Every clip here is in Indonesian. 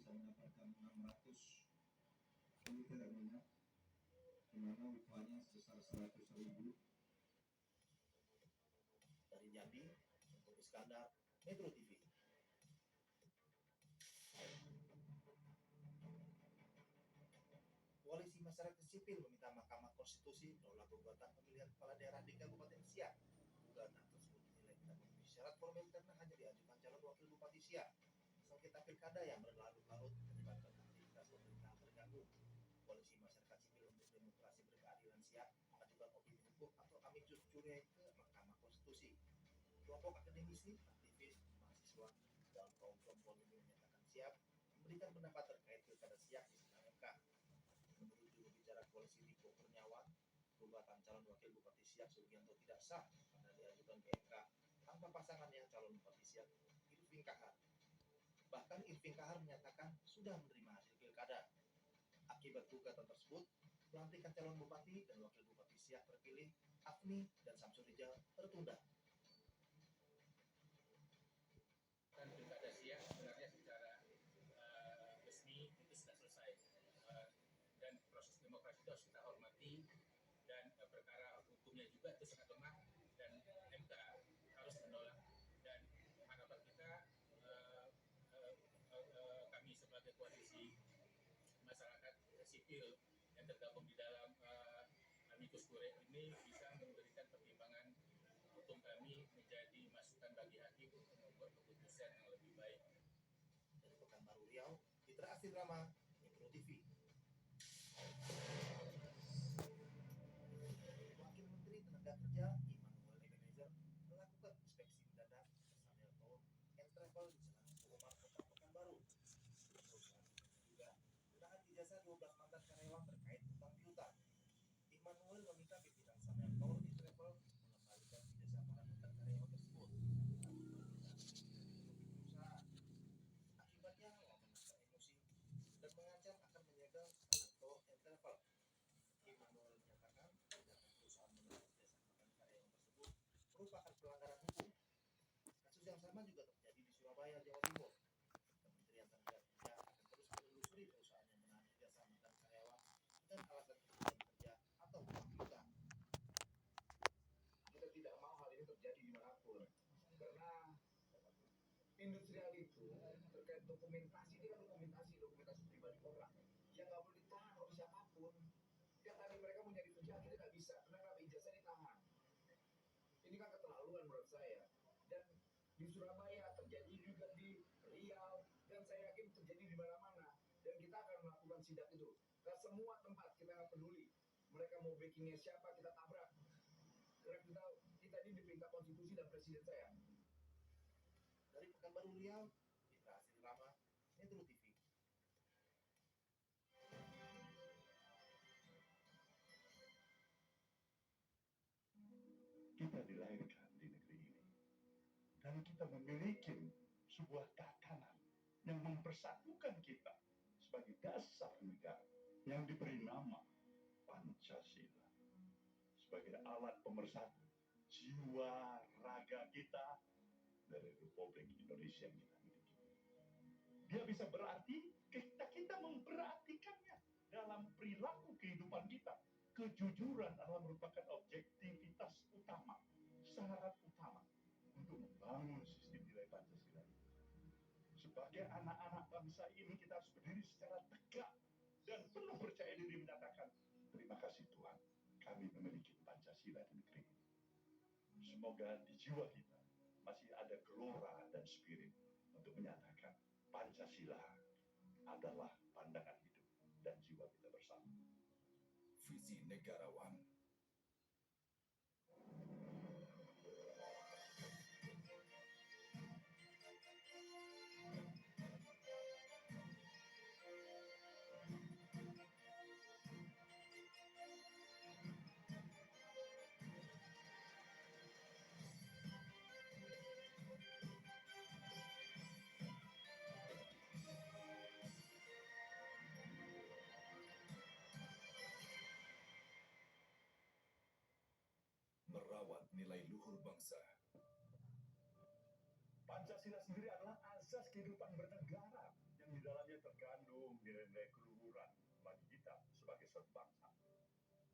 bisa mendapatkan 600, ini tidak banyak, di mana upahnya sebesar 100.000. Dari Jambi, untuk Iskandar, Metro TV. Koalisi Masyarakat Sipil meminta Mahkamah Konstitusi menolak gugatan pemilihan kepala daerah di Kabupaten Siak. Gugatan tersebut dinilai tidak memenuhi syarat formil karena hanya diajukan calon wakil Bupati Siak. Sengketa pilkada yang berlarut-larut menyebabkan aktivitas pemerintah terganggu. Koalisi Masyarakat Sipil untuk Demokrasi Berkeadilan Siak mengajukan opini hukum atau amicus curiae ke Mahkamah Konstitusi. Kelompok akademisi, aktivis, mahasiswa, dan kaum perempuan ini menyatakan siap memberikan pendapat terkait pilkada Siak di sidang MK. Menurut juru bicara koalisi Riko Kurniawan, gugatan calon wakil Bupati Siak Sugianto tidak sah karena diajukan ke MK tanpa pasangannya calon Bupati Siak Irving Kahar. Bahkan Irving Kahar menyatakan sudah menerima hasil pilkada. Akibat gugatan tersebut, pelantikan calon Bupati dan Wakil Bupati Siak terpilih Afni dan Samsul Rijal tertunda. Dan pilkada Siak sebenarnya secara resmi itu sudah selesai, dan proses demokrasi itu harus kita hormati, dan perkara hukumnya juga itu sangat lemah dan MK harus menolak. Dan harapan kita, kami sebagai koalisi masyarakat sipil yang tergabung di dalam amicus curiae ini bisa memberikan pertimbangan hukum kami menjadi masukan bagi hakim untuk membuat keputusan yang lebih baik. Dari Pekanbaru Riau, Fitra Asirama, Metro TV. Wakil Menteri Tenaga Kerja Immanuel Ebenezer melakukan inspeksi mendadak personel tour and travel di Jalan Sukomar, Kota Pekanbaru. Perusahaan juga menahan ijazah 12 mantan karyawan terkait utang piutang. Immanuel meminta pimpinan Sanel Tour and Travel mengembalikan ijazah para mantan karyawan tersebut. Akibatnya memaksa emosi dan mengancam akan menyegel Sanel Tour and Travel. Immanuel menyatakan tindakan perusahaan menahan ijazah mantan karyawan tersebut merupakan pelanggaran hukum. Kasus yang sama juga terjadi di Surabaya, Jawa Timur. Kementerian Tenaga Kerja akan terus menelusuri perusahaan yang menahan ijazah mantan karyawan dengan alasan kerugian kerja atau utang piutang. Kita tidak mau hal ini terjadi dimanapun, karena industrial itu terkait dokumentasi, ini kan dokumentasi pribadi orang yang nggak boleh ditahan oleh siapapun. Yang tadi mereka mau nyari kerja, kita nggak bisa, karena ijazah ditahan. Ini kan keterlaluan menurut saya. Dan di Surabaya terjadi juga di Riau, dan saya yakin terjadi di mana-mana. Dan kita akan melakukan sidak itu. Ke semua tempat kita nggak peduli. Mereka mau backingnya siapa, kita tabrak. Karena kita ini diperintah konstitusi dan presiden saya. Dari Pekanbaru Riau, Fitra Asirama, Metro TV. Kita dilahirkan di negeri ini dan kita memiliki sebuah tatanan yang mempersatukan kita sebagai dasar negara yang diberi nama Pancasila sebagai alat pemersatu jiwa raga kita dari Republik Indonesia yang kita miliki. Dia bisa berarti kita memperhatikannya dalam perilaku kehidupan kita. Kejujuran adalah merupakan objektivitas utama, syarat utama untuk membangun sistem nilai Pancasila. Sebagai anak-anak bangsa ini kita harus berdiri secara tegak dan penuh percaya diri menyatakan, terima kasih Tuhan, kami memiliki Pancasila di negeri ini. Semoga di jiwa kita masih ada gelora dan spirit untuk menyatakan Pancasila adalah pandangan hidup dan jiwa kita bersama. Visi negarawan. Merawat nilai luhur bangsa. Pancasila sendiri adalah asas kehidupan bernegara yang di dalamnya terkandung nilai-nilai keluhuran bagi kita sebagai suatu bangsa.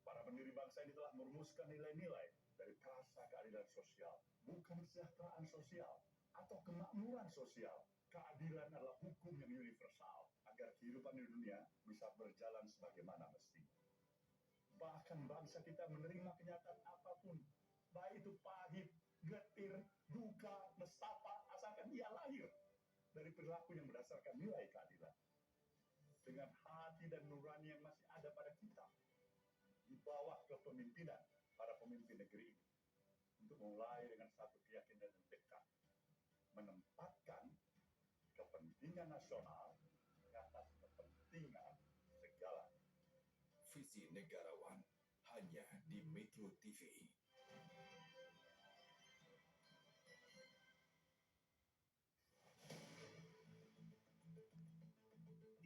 Para pendiri bangsa ini telah merumuskan nilai-nilai dari rasa keadilan sosial, bukan kesejahteraan sosial atau kemakmuran sosial. Keadilan adalah hukum yang universal agar kehidupan di dunia bisa berjalan sebagaimana mestinya. Bahkan bangsa kita menerima kenyataan apapun, baik itu pahit, getir, duka, nestapa, asalkan ia lahir dari perilaku yang berdasarkan nilai keadilan. Dengan hati dan nurani yang masih ada pada kita, di bawah kepemimpinan para pemimpin negeri ini, untuk mulai dengan satu keyakinan dan tekad, menempatkan kepentingan nasional di atas kepentingan segala. Visi Negarawan hanya di Metro TV.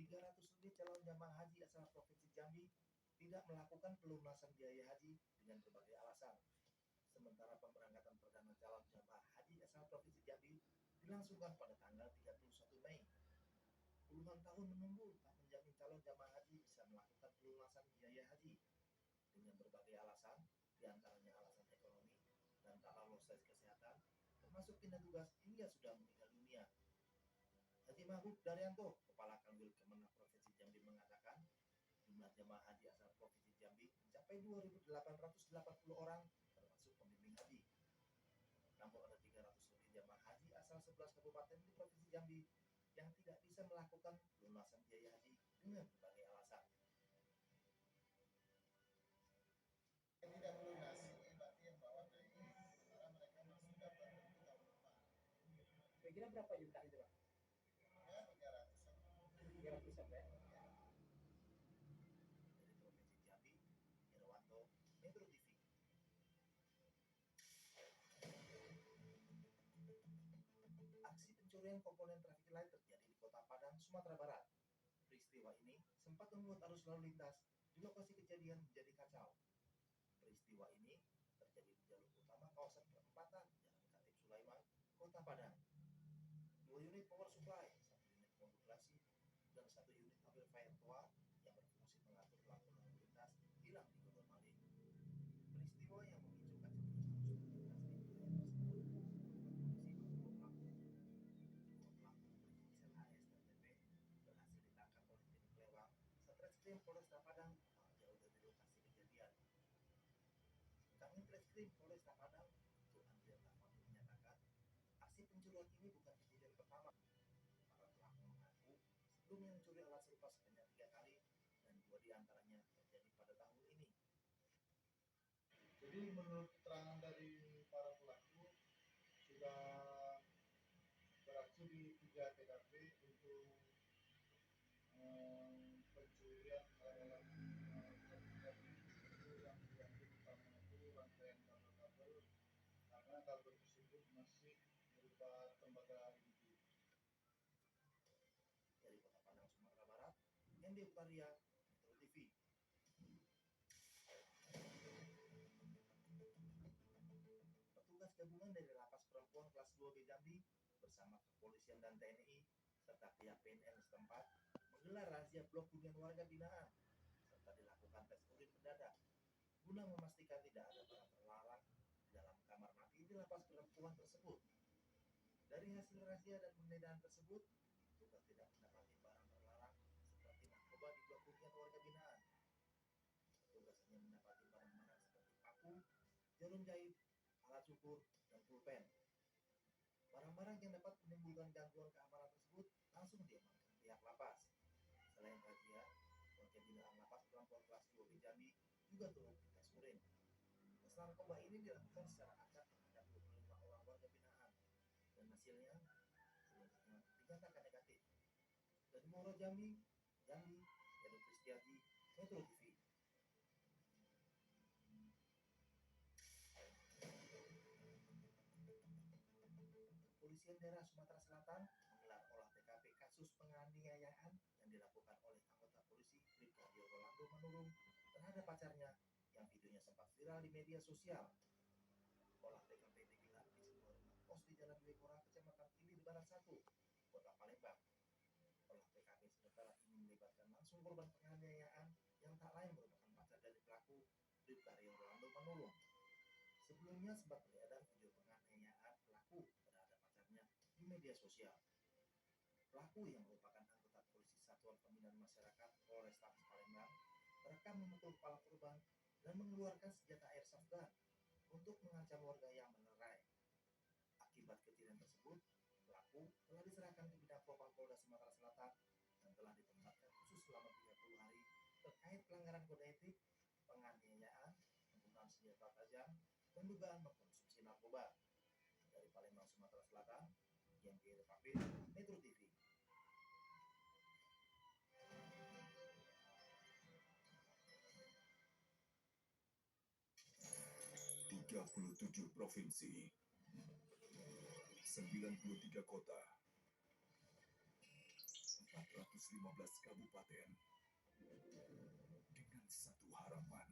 300 lebih calon jamaah haji asal Provinsi Jambi tidak melakukan pelunasan biaya haji dengan berbagai alasan. Sementara pemberangkatan perdana calon jamaah haji asal Provinsi Jambi dilangsungkan pada tanggal 31 Mei. Puluhan tahun menunggu tak menjamin calon jamaah haji bisa melakukan pelunasan biaya haji dengan berbagai alasan, diantaranya alasan ekonomi dan tak lolos tes kesehatan, termasuk pindah tugas hingga sudah meninggal dunia. Haji Mahbub Daryanto, Kepala Kanwil Kemenang Provinsi Jambi mengatakan, jumlah jemaah haji asal Provinsi Jambi mencapai 2.880 orang, termasuk pembimbing haji. Namun ada 300 lebih jemaah haji asal 11 kabupaten di Provinsi Jambi yang tidak bisa melakukan pelunasan biaya haji dengan berbagai alasan. Tidak melunasi berarti yang bawah naik karena mereka masih dapat bentuk penumpang. Kira-kira berapa juta itu, Pak? Ya 300-an. 300 sampai. Dari Provinsi Jambi, Irwanto, Metro TV. Aksi pencurian komponen traffic light terjadi di Kota Padang, Sumatera Barat. Peristiwa ini sempat membuat arus lalu lintas di lokasi kejadian menjadi kacau. Peristiwa ini terjadi di jalur utama kawasan perempatan Jalan Khatib Sulaiman, Kota Padang. 2 unit power supply, 1 unit modulasi, dan 1 unit amplifier toa yang berfungsi mengatur lampu lalu lintas hilang di Gunung Maling. Peristiwa yang memicu kacaunya arus lalu lintas di wilayah tersebut membuat polisi memburu pelaku. Dua pelaku berinisial AS dan TP berhasil ditangkap oleh tim Kelewang Satreskrim Polresta Padang tak jauh dari lokasi kejadian. Kanwil Reskrim Polresta Padang, Ibtu Andrian Rahmadi menyatakan, aksi pencurian ini bukan kejadian pertama. Para pelaku mengaku sebelumnya mencuri alat serupa sebanyak 3 kali dan 2 diantaranya terjadi pada tahun ini. Jadi menurut keterangan dari para pelaku sudah beraksi di 3 TKP untuk pencurian alat-alat traffic itu yang diambil utama itu rangkaian kabel-kabel karena kabel tersebut masih berupa tembaga inti. Dari Kota Padang, Sumatera Barat, Hendy Utaria, Metro TV. Petugas gabungan dari Lapas Perempuan Kelas 2B Jambi bersama kepolisian dan TNI serta pihak PNN setempat menggelar razia blok hunian warga binaan serta dilakukan tes urin mendadak guna memastikan tidak ada barang terlarang di dalam kamar mandi di lapas perempuan tersebut. Dari hasil razia dan penggeledahan tersebut, petugas tidak mendapati barang terlarang seperti narkoba di blok hunian warga binaan. Petugas hanya mendapati barang-barang seperti paku, jarum jahit, alat cukur, dan pulpen. Barang-barang yang dapat menimbulkan gangguan keamanan tersebut langsung diamankan pihak lapas. Selain razia, warga binaan Lapas Perempuan Kelas 2B Jambi juga turut dites urin. Tes narkoba ini dilakukan secara acak terhadap 25 orang warga binaan dan hasilnya seluruhnya dinyatakan negatif. Dari Muaro Jambi, Jambi, Yaduk Kristiadi, Metro TV. Kepolisian Daerah Sumatera Selatan menggelar olah TKP kasus penganiayaan yang dilakukan oleh anggota polisi Brigadier Rolando Manurung terhadap pacarnya yang videonya sempat viral di media sosial. Olah TKP digelar di sebuah rumah kos di Jalan Wekora, Kecamatan Ilir Barat 1, Kota Palembang. Olah TKP sementara ini melibatkan korban penganiayaan yang tak lain merupakan pacar dari pelaku, Bribkario Rolando Manulung. Sebelumnya sempat beredar video penganiayaan pelaku terhadap pacarnya di media sosial. Pelaku yang merupakan anggota polisi Satuan Pembinaan Masyarakat Polrestabes Palembang terekam memukul kepala korban dan mengeluarkan senjata airsoft gun untuk mengancam warga yang melerai. Akibat kejadian tersebut, pelaku telah diserahkan ke bidang propam Polda Sumatera Selatan dan telah ditempatkan khusus selama 30 hari terkait pelanggaran kode etik, penganiayaan, penggunaan senjata tajam, dan dugaan mengkonsumsi narkoba. Dari Palembang, Sumatera Selatan, Dian Pierre Papin, Metro TV. 37 provinsi, 93 kota, 415 kabupaten, dengan satu harapan,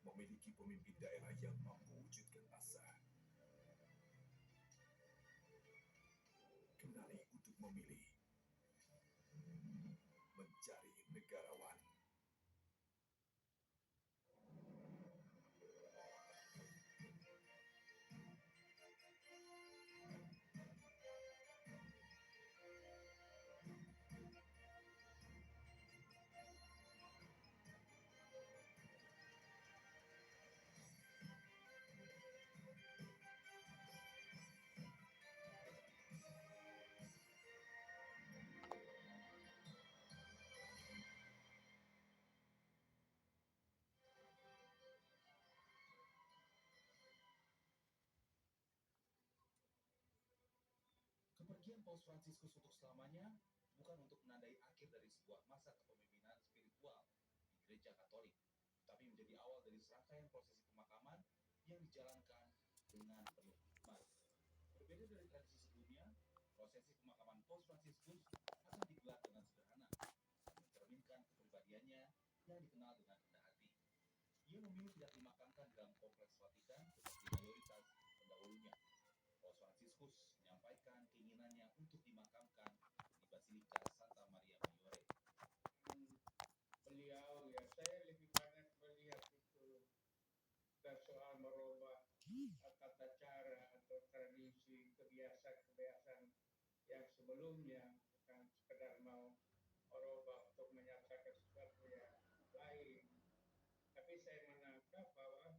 memiliki pemimpin daerah yang mampu wujudkan asa. Kenali untuk memilih, mencari negarawan. Kepergian Paus Fransiskus untuk selamanya bukan untuk menandai akhir dari sebuah masa kepemimpinan spiritual di Gereja Katolik, tapi menjadi awal dari serangkaian prosesi pemakaman yang dijalankan dengan penuh hikmat. Berbeda dari tradisi sebelumnya, prosesi pemakaman Paus Fransiskus akan digelar dengan sederhana, mencerminkan kepribadiannya yang dikenal dengan rendah hati. Ia memilih tidak dimakamkan di dalam kompleks Vatikan seperti mayoritas pendahulunya. Paus Fransiskus menyampaikan keinginannya untuk dimakamkan di Basilika Santa Maria Maggiore. Beliau ya saya lebih banyak melihat itu bukan soal merubah tata cara atau tradisi kebiasaan-kebiasaan yang sebelumnya, bukan sekedar mau merubah untuk menyatakan sesuatu yang lain, tapi saya menangkap bahwa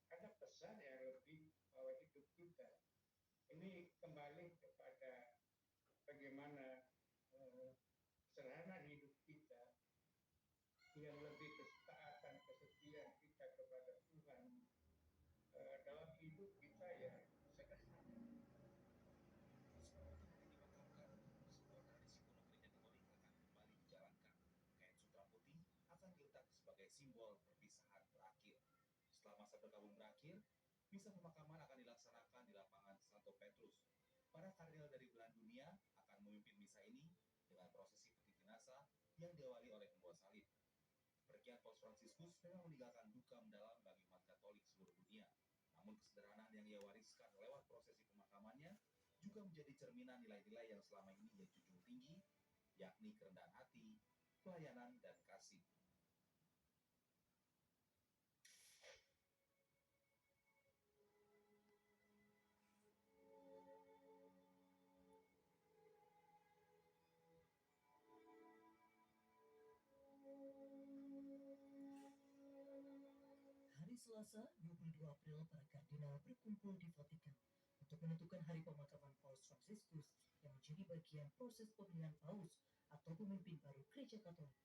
ada pesan yang lebih bahwa hidup kita ini kembali kepada bagaimana sederhana hidup kita yang lebih ketaatan kesetiaan kita kepada Tuhan dalam hidup kita ya sederhana. Setelah dimakamkan, sebuah tradisi kuno Gereja Katolik akan kembali dijalankan. Kain sutra putih akan diletak sebagai simbol perpisahan berakhir. Setelah masa berkabung berakhir, misa pemakaman akan dilaksanakan di lapangan Santo Petrus. Para kardinal dari belahan dunia akan memimpin misa ini dengan prosesi peti jenazah yang diawali oleh pembawa salib. Kepergian Paus Fransiskus memang meninggalkan duka mendalam bagi umat Katolik seluruh dunia. Namun kesederhanaan yang ia wariskan lewat prosesi pemakamannya juga menjadi cerminan nilai-nilai yang selama ini ia junjung tinggi, yakni kerendahan hati, pelayanan, dan kasih. Hari Selasa, 22 April, para kardinal berkumpul di Vatikan untuk menentukan hari pemakaman Paus Fransiskus yang menjadi bagian proses pemilihan paus atau pemimpin baru Gereja Katolik